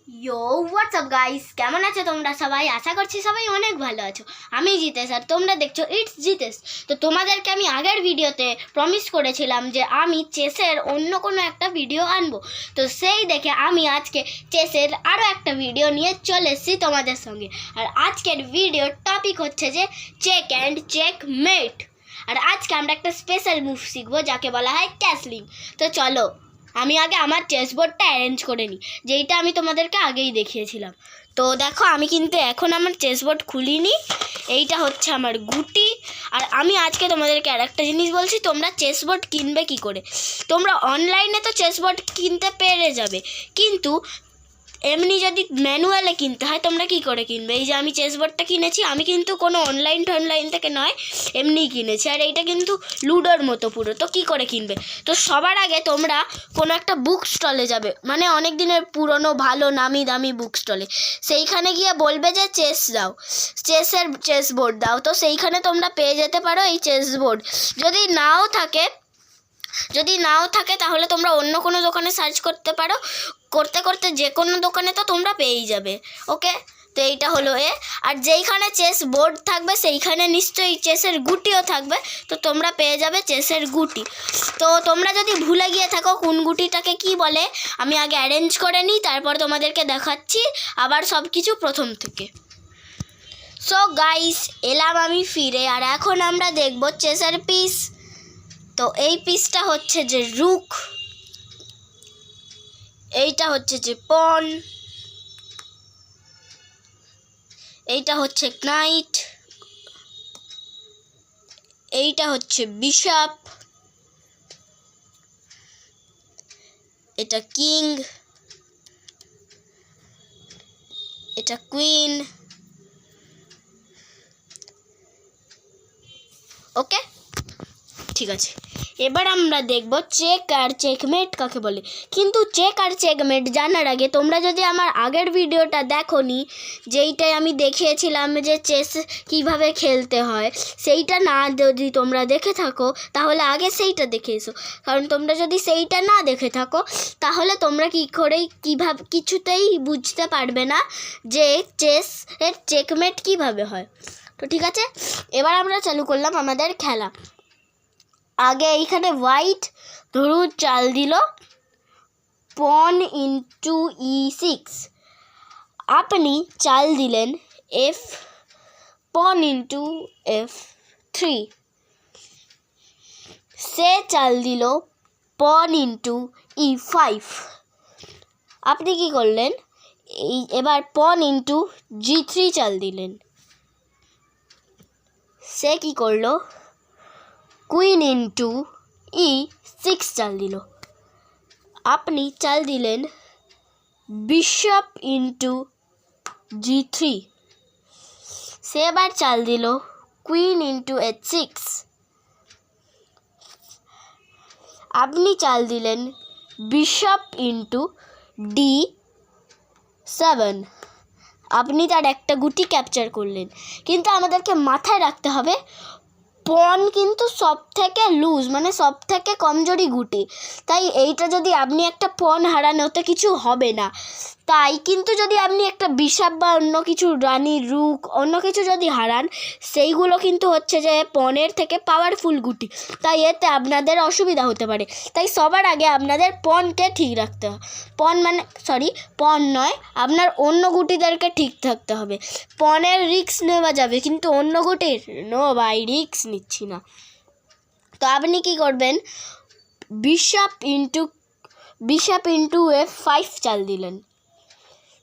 ইয়ো WhatsApp guys, কেমন আছো তোমরা সবাই? আশা করছি সবাই অনেক ভালো আছো। আমি জিতেশ আর তোমরা দেখছো ইটস জিতেশ। তো তোমাদেরকে আমি আগের ভিডিওতে প্রমিস করেছিলাম যে আমি চেসের অন্য কোনো একটা ভিডিও আনবো। তো সেই দেখে আমি আজকে চেসের আরও একটা ভিডিও নিয়ে চলে এসেছি তোমাদের সঙ্গে। আর আজকের ভিডিওর টপিক হচ্ছে যে চেক অ্যান্ড চেক মেট। আর আজকে আমরা একটা স্পেশাল মুভ শিখবো যাকে বলা হয় ক্যাসলিং। তো চলো আমি আগে আমার চেস বোর্ডটা অ্যারেঞ্জ করে নিই, যেইটা আমি তোমাদেরকে আগেই দেখিয়েছিলাম। তো দেখো, আমি কিন্তু এখন আমার চেস বোর্ড খুলিনি। এইটা হচ্ছে আমার গুটি। আর আমি আজকে তোমাদেরকে আর একটা জিনিস বলছি, তোমরা চেস বোর্ড কিনবে কী করে। তোমরা অনলাইনে তো চেস বোর্ড কিনতে পেরে যাবে, কিন্তু এমনি যদি ম্যানুয়ালে কিনতে হয় তোমরা কি করে কিনবে? এই যে আমি চেস বোর্ডটা কিনেছি, আমি কিন্তু কোনো অনলাইন থেকে নয়, এমনিই কিনেছি। আর এইটা কিন্তু লুডোর মতো পুরো। তো কি করে কিনবে? তো সবার আগে তোমরা কোনো একটা বুক স্টলে যাবে, মানে অনেক দিনের পুরনো ভালো নামি দামি বুক স্টলে। সেইখানে গিয়ে বলবে যে চেস দাও, চেস বোর্ড দাও। তো সেইখানে তোমরা পেয়ে যেতে পারো এই চেস বোর্ড। যদি নাও থাকে তাহলে তোমরা অন্য কোনো দোকানে সার্চ করতে পারো। করতে করতে যে কোনো দোকানে তো তোমরা পেয়েই যাবে। ওকে, তো এইটা হলো আর যেইখানে চেস বোর্ড থাকবে সেইখানে নিশ্চয়ই চেসের গুটিও থাকবে। তো তোমরা পেয়ে যাবে চেসের গুটি। তো তোমরা যদি ভুলে গিয়ে থাকো কোন গুটিটাকে কি বলে, আমি আগে অ্যারেঞ্জ করে নিই, তারপর তোমাদেরকে দেখাচ্ছি আবার সব কিছু প্রথম থেকে। সো গাইস, এলাম আমি ফিরে। আর এখন আমরা দেখব চেসের পিস। তো এই পিসটা হচ্ছে যে রুক, এইটা হচ্ছে যে পন, এইটা হচ্ছে নাইট, এইটা হচ্ছে বিশপ, এটা কিং, এটা কুইন। ওকে, ঠিক আছে। এবার আমরা দেখব চেক আর চেকমেট কাকে বলে। কিন্তু চেক আর চেকমেট জানার আগে তোমরা যদি আমার আগের ভিডিওটা দেখোনি, যেইটাই আমি দেখিয়েছিলাম যে চেস কিভাবে খেলতে হয়, সেইটা না যদি তোমরা দেখে থাকো তাহলে আগে সেইটা দেখে এসো। কারণ তোমরা যদি সেইটা না দেখে থাকো তাহলে তোমরা কীভাবে কিছুতেই বুঝতে পারবে না যে চেসের চেকমেট কিভাবে হয়। তো ঠিক আছে, এবার আমরা চালু করলাম আমাদের খেলা। আগে এইখানে হোয়াইট ধরুন চাল দিল পন ইন্টু E6। আপনি চাল দিলেন পন ইন্টু F3। সে চাল দিল পন ইন্টু E5। আপনি কি করলেন? এবার পন ইন্টু G3 চাল দিলেন। সে কি করলো? কুইন ইন্টু E6 চাল দিল। আপনি চাল দিলেন বিশপ ইন্টু G3। সে এবার চাল দিল কুইন ইন্টু H6। আপনি চাল দিলেন বিশপ ইন্টু D7। আপনি তার একটা গুটি ক্যাপচার করলেন। কিন্তু আমাদেরকে মাথায় রাখতে হবে পন কিন্তু সব থেকে লুজ, মানে সব থেকে কমজোরি গুটি। তাই এইটা যদি আপনি একটা পন হারান ওতে কিছু হবে না। তাই কিন্তু যদি আপনি একটা বিশপ বা অন্য কিছু রানী রুক অন্য কিছু যদি হারান, সেইগুলো কিন্তু হচ্ছে যে পনের থেকে পাওয়ারফুল গুটি। তাই এতে আপনাদের অসুবিধা হতে পারে। তাই সবার আগে আপনাদের পনকে ঠিক রাখতে হবে। পন নয়, আপনার অন্য গুটিদেরকে ঠিক থাকতে হবে। পনের রিস্ক নেওয়া যাবে, কিন্তু অন্য গুটির নো ভাই, রিস্ক নিচ্ছি না। তো আপনি কি করবেন? বিশপ ইন্টু F5 চাল দিলেন।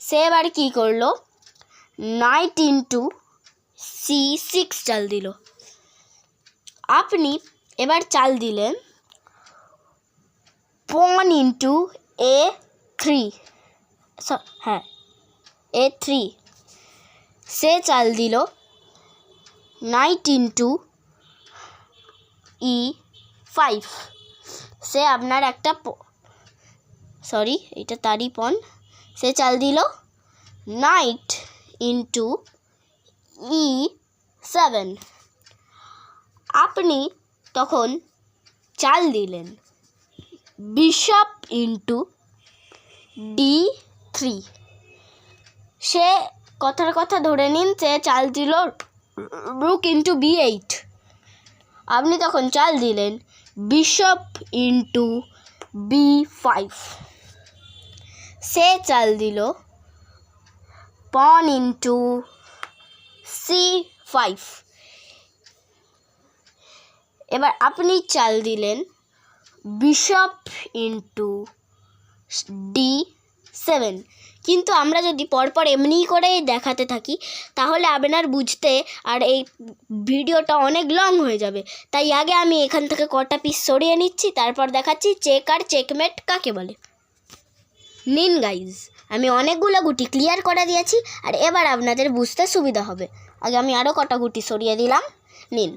সে এবার কী করলো? নাইট ইন্টু C6 চাল দিল। আপনি এবার চাল দিলেন পন ইন্টু A3। সে চাল দিল নাইট ইন্টু E5। সে আপনার একটা এটা তারই পন। সে চাল দিল নাইট ইন্টু E7। আপনি তখন চাল দিলেন বিশপ ইন্টু D3। সে কথার কথা ধরে নিন সে চাল দিল রুক ইন্টু B8। আপনি তখন চাল দিলেন বিশপ ইন্টু B5। সে চাল দিল পন ইন্টু C5। এবার আপনি চাল দিলেন বিশপ ইন্টু D7। কিন্তু আমরা যদি পরপর এমনি করে দেখাতে থাকি তাহলে আপনার বুঝতে আর এই ভিডিওটা অনেক লং হয়ে যাবে। তাই আগে আমি এখান থেকে কটা পিস সরিয়ে নিচ্ছি, তারপর দেখাচ্ছি চেক আর চেকমেট কাকে বলে। নিন গাইজ, আমি অনেকগুলো গুটি ক্লিয়ার করে দিয়েছি, আর এবার আপনাদের বুঝতে সুবিধা হবে। আগে আমি আরও কটা গুটি সরিয়ে দিলাম। নিন,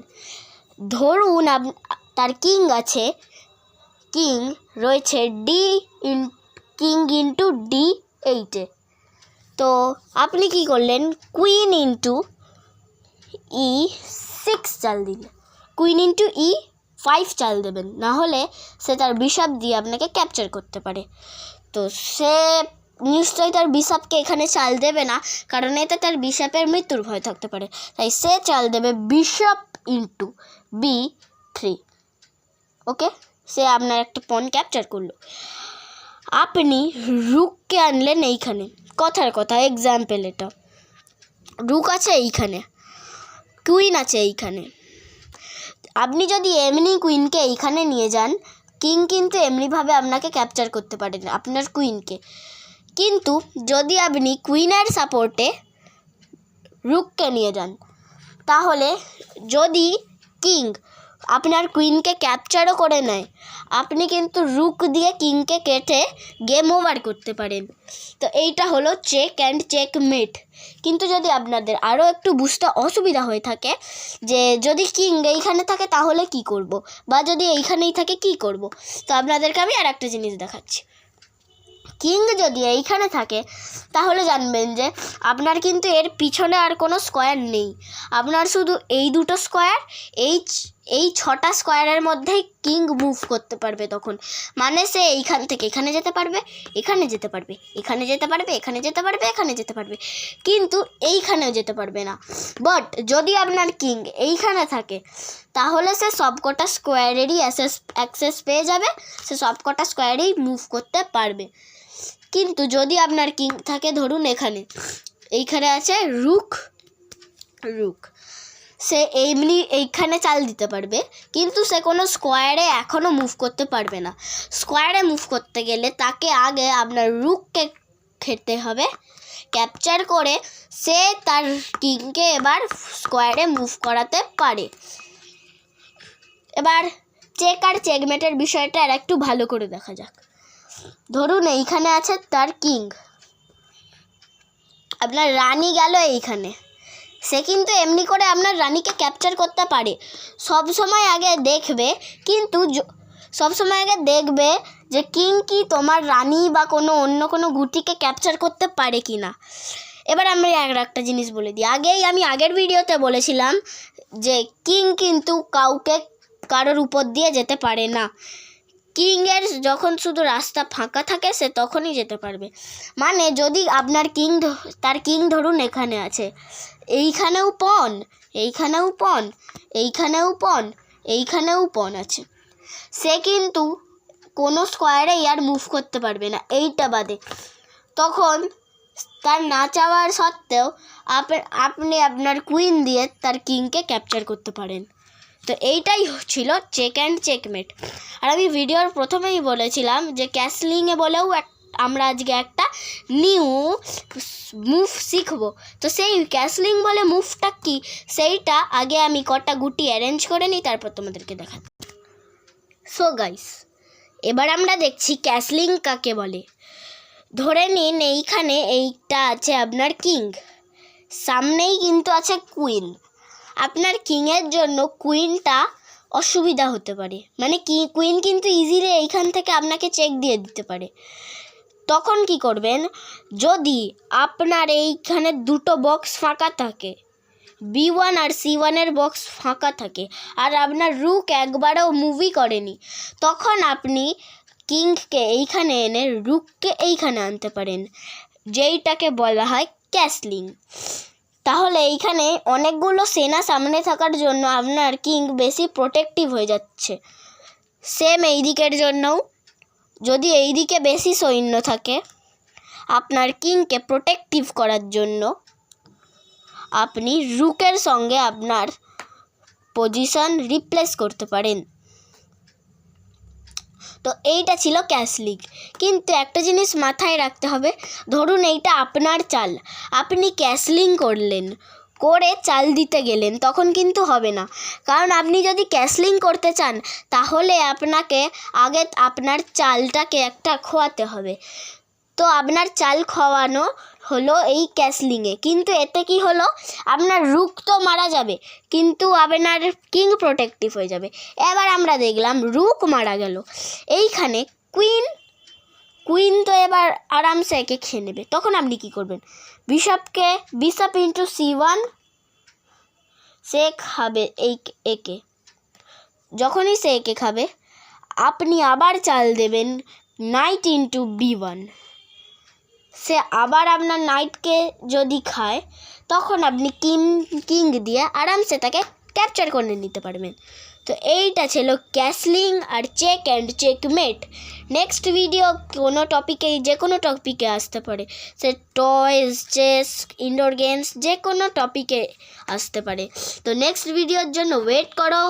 ধরুন তার কিং আছে, কিং রয়েছে কিং ইন্টু D8-এ। তো আপনি কি করলেন, কুইন ইন্টু E6 চাল দিলেন, কুইন ইন্টু E5 চাল দেবেন, না হলে সে তার বিশপ দিয়ে আপনাকে ক্যাপচার করতে পারে। তো সে নিশ্চয়ই তার বিশপকে এখানে চাল দেবে না, কারণ এতে তার বিশপের মৃত্যুর ভয় থাকতে পারে। তাই সে চাল দেবে বিশপ ইন্টু B3। ওকে, সে আপনার একটা পন ক্যাপচার করলো। আপনি রুককে আনলেন এইখানে, কথার কথা এক্সাম্পল, এটা রুক আছে এইখানে, কুইন আছে এইখানে। আপনি যদি এমনি কুইনকে এইখানে নিয়ে যান, কিং কিন্তু এমনিভাবে আপনাকে ক্যাপচার করতে পারেন আপনার কুইনকে। কিন্তু যদি আপনি কুইনের সাপোর্টে রুককে নিয়ে যান, তাহলে যদি কিং আপনার কুইনকে ক্যাপচারও করে নেয়, আপনি কিন্তু রুক দিয়ে কিংকে কেটে গেম ওভার করতে পারেন। তো এইটা হলো চেক অ্যান্ড চেকমেট। কিন্তু যদি আপনাদের আরও একটু বুঝতে অসুবিধা হয়ে থাকে যে যদি কিং এইখানে থাকে তাহলে কি করব, বা যদি এইখানেই থাকে কি করব, তো আপনাদেরকে আমি আর একটা জিনিস দেখাচ্ছি। কিং যদি এইখানে থাকে তাহলে জানবেন যে আপনার কিন্তু এর পিছনে আর কোনো স্কোয়ার নেই, আপনার শুধু এই দুটো স্কোয়ার, এই 6টা স্কোয়ারের মধ্যেই কিং মুভ করতে পারবে। তখন মানে সে এইখান থেকে এখানে যেতে পারবে, এখানে যেতে পারবে, এখানে যেতে পারবে, এখানে যেতে পারবে, এখানে যেতে পারবে, কিন্তু এইখানেও যেতে পারবে না। বাট যদি আপনার কিং এইখানে থাকে তাহলে সে সবকটা স্কোয়ারেরই অ্যাক্সেস পেয়ে যাবে, সে সবকটা স্কোয়ারেই মুভ করতে পারবে। কিন্তু যদি আপনার কিং থাকে ধরুন এইখানে আছে রুক, সে এমনি এইখানে চাল দিতে পারবে, কিন্তু সে কোনো স্কোয়ারে এখনও মুভ করতে পারবে না। স্কোয়ারে মুভ করতে গেলে তাকে আগে আপনার রুককে খেতে হবে, ক্যাপচার করে সে তার কিংকে এবার স্কোয়ারে মুভ করাতে পারে। এবার চেক আর চেকমেটের বিষয়টা আর একটু ভালো করে দেখা যাক। ধরুন এইখানে আছে তার কিং, আপনার রানী গেল এইখানে, সে কিন্তু এমনি করে আপনার রানীকে ক্যাপচার করতে পারে। সব সময় আগে দেখবে যে কিং কি তোমার রানী বা অন্য কোনো গুটিকে ক্যাপচার করতে পারে কি না। এবার আমি একটা জিনিস বলে দিই, আমি আগের ভিডিওতে বলেছিলাম যে কিং কিন্তু কারোর উপর দিয়ে যেতে পারে না। কিংয়ের যখন শুধু রাস্তা ফাঁকা থাকে সে তখনই যেতে পারবে। মানে যদি আপনার তার কিং ধরুন এখানে আছে, এইখানেও পন, এইখানেও পন, এইখানেও পন, এইখানেও পন আছে, সে কিন্তু কোনো স্কোয়ারেই আর মুভ করতে পারবে না এইটা বাদে। তখন তার না চাওয়ার সত্ত্বেও আপনি আপনার কুইন দিয়ে তার কিংকে ক্যাপচার করতে পারেন। তো এইটাই ছিল চেক অ্যান্ড চেকমেট। আর আমি ভিডিওর প্রথমেই বলেছিলাম যে ক্যাসলিংয়ে বলেও আমরা আজকে একটা নিউ মুভ শিখবো। তো সেই ক্যাসলিং বলে মুভটা কি সেইটা আগে আমি কটা গুটি অ্যারেঞ্জ করে নিই, তারপর তোমাদেরকে দেখাচ্ছি। সো গাইস, এবার আমরা দেখছি ক্যাসলিং কাকে বলে। ধরে নিন এইখানে এইটা আছে আপনার কিং, সামনেই কিন্তু আছে কুইন। আপনার কিংয়ের জন্য কুইনটা অসুবিধা হতে পারে, মানে কুইন কিন্তু ইজিলি এইখান থেকে আপনাকে চেক দিয়ে দিতে পারে। তখন কি করবেন, যদি আপনার এইখানে দুটো বক্স ফাঁকা থাকে, B1 আর C1-এর বক্স ফাঁকা থাকে, আর আপনার রুক একবারও মুভই করেনি, তখন আপনি কিংকে এইখানে এনে রুককে এইখানে আনতে পারেন, যেইটাকে বলা হয় ক্যাসলিং। তাহলে এইখানে অনেকগুলো সেনা সামনে থাকার জন্য আপনার কিং বেশি প্রোটেক্টিভ হয়ে যাচ্ছে। সেম এই দিকের জন্যও, যদি এই দিকে বেশি সৈন্য থাকে, আপনার কিংকে প্রোটেক্টিভ করার জন্য আপনি রুকের সঙ্গে আপনার পজিশন রিপ্লেস করতে পারেন। তো এইটা ছিল ক্যাসলিং। কিন্তু একটা জিনিস মাথায় রাখতে হবে, ধরুন এইটা আপনার চাল, আপনি ক্যাসলিং করলেন, করে চাল দিতে গেলেন, তখন কিন্তু হবে না। কারণ আপনি যদি ক্যাসলিং করতে চান তাহলে আপনাকে আগে আপনার চালটাকে একটা খোয়াতে হবে। তো আপনার চাল খাওয়ানো হলো এই ক্যাসলিংয়ে। কিন্তু এতে কি হলো, আপনার রুক তো মারা যাবে কিন্তু আপনার কিং প্রোটেক্টিভ হয়ে যাবে। এবার আমরা দেখলাম রুক মারা গেল, এইখানে কুইন তো এবার আরামসে একে খেয়ে নেবে। তখন আপনি কি করবেন, বিশপ ইন্টু c1, সে খাবে একে। যখনই সে একে খাবে আপনি আবার চাল দেবেন নাইট ইন্টু b1, সে আবার আপনার নাইটকে যদি খায় তখন আপনি কিং দিয়ে আরামসে তাকে ক্যাপচার করে নিতে পারবেন। তো এইটা ছিল ক্যাসলিং আর check and checkmate. Next video যে কোনো টপিকে আসতে পারে, সে টয়েস, চেস, ইনডোর গেমস, যে কোনো টপিকে আসতে পারে। তো নেক্সট ভিডিওর জন্য ওয়েট করো।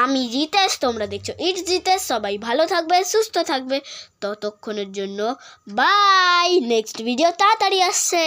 আমি জিতেশ, তোমরা দেখছো ইটস জিতেশ। সবাই ভালো থাকবে, সুস্থ থাকবে, ততক্ষণের জন্য বাই। নেক্সট ভিডিও তাড়াতাড়ি আসছে।